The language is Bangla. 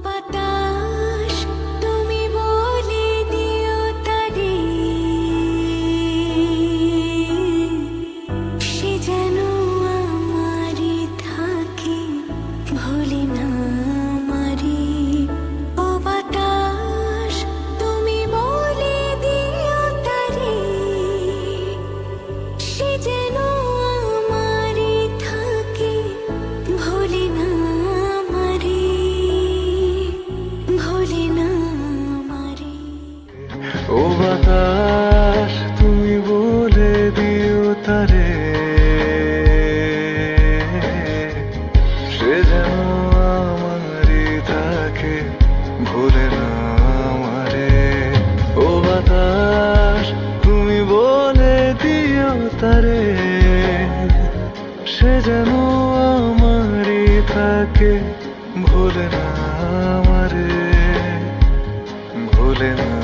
বাতাস তুমি বলে দিও তারে, সে যেন আমারই থাকে, ভুলে না আমারে। ও বাতাস তুমি বলে দিও তারে, সে যেন আমারই থাকে, ভুলে না আমারে, ভুলে না আমারে। ও বাতাস তুমি বলে দিও তারে, সে যেন আমারই থাকে, ভুলে না আমারে। ও বাতাস তুমি বলে দিও তারে, সে যেন আমারই থাকে, ভুলে না আমারে, ভুলে না